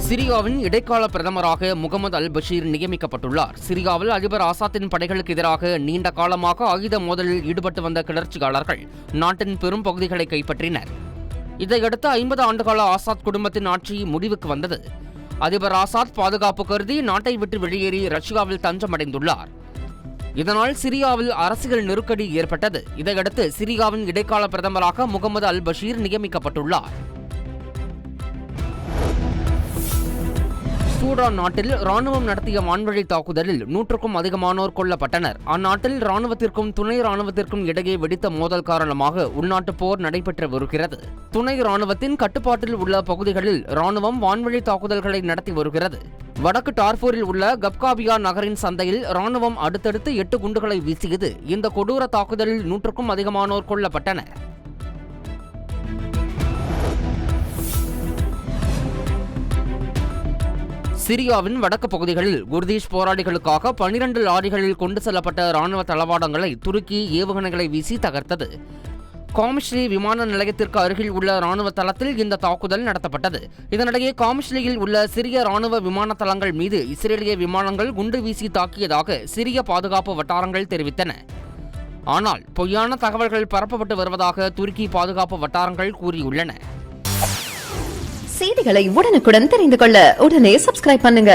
சிரியாவின் இடைக்கால பிரதமராக முகமது அல் பஷீர் நியமிக்கப்பட்டுள்ளார். சிரியாவில் அதிபர் ஆசாத்தின் படைகளுக்கு எதிராக நீண்ட காலமாக ஆயுத மோதலில் ஈடுபட்டு வந்த கிளர்ச்சியாளர்கள் நாட்டின் பெரும் பகுதிகளை கைப்பற்றினர். இதையடுத்து 50 ஆண்டுகால ஆசாத் குடும்பத்தின் ஆட்சி முடிவுக்கு வந்தது. அதிபர் ஆசாத் பாதுகாப்பு கருதி நாட்டை விட்டு வெளியேறி ரஷ்யாவில் தஞ்சமடைந்துள்ளார். இதனால் சிரியாவில் அரசியல் நெருக்கடி ஏற்பட்டது. இதையடுத்து சிரியாவின் இடைக்கால பிரதமராக முகமது அல் பஷீர் நியமிக்கப்பட்டுள்ளார். சூடான் நாட்டில் ராணுவம் நடத்திய வான்வழி தாக்குதலில் 100க்கும் அதிகமானோர் கொல்லப்பட்டனர். அந்நாட்டில் ராணுவத்திற்கும் துணை ராணுவத்திற்கும் இடையே வெடித்த மோதல் காரணமாக உள்நாட்டு போர் நடைபெற்று வருகிறது. துணை ராணுவத்தின் கட்டுப்பாட்டில் உள்ள பகுதிகளில் ராணுவம் வான்வழி தாக்குதல்களை நடத்தி வருகிறது. வடக்கு டார்பூரில் உள்ள கப்காபியா நகரின் சந்தையில் ராணுவம் அடுத்தடுத்து 8 குண்டுகளை வீசியது. இந்த கொடூர தாக்குதலில் 100க்கும் அதிகமானோர் கொல்லப்பட்டனர். சிரியாவின் வடக்கு பகுதிகளில் குர்தீஷ் போராளிகளுக்காக 12 லாரிகளில் கொண்டு செல்லப்பட்ட ராணுவ தளவாடங்களை துருக்கி ஏவுகணைகளை வீசி தகர்த்தது. காமிஷ்லி விமான நிலையத்திற்கு அருகில் உள்ள ராணுவ தளத்தில் இந்த தாக்குதல் நடத்தப்பட்டது. இதனிடையே காமிஷ்லியில் உள்ள சிரிய ராணுவ விமான தளங்கள் மீது இஸ்ரேலிய விமானங்கள் குண்டு வீசி தாக்கியதாக சிரிய பாதுகாப்பு வட்டாரங்கள் தெரிவித்தன. ஆனால் பொய்யான தகவல்கள் பரப்பப்பட்டு வருவதாக துருக்கி பாதுகாப்பு வட்டாரங்கள் கூறியுள்ளன. செய்திகளை உடனுக்குடன் தெரிந்து கொள்ள உடனே சப்ஸ்கிரைப் பண்ணுங்க.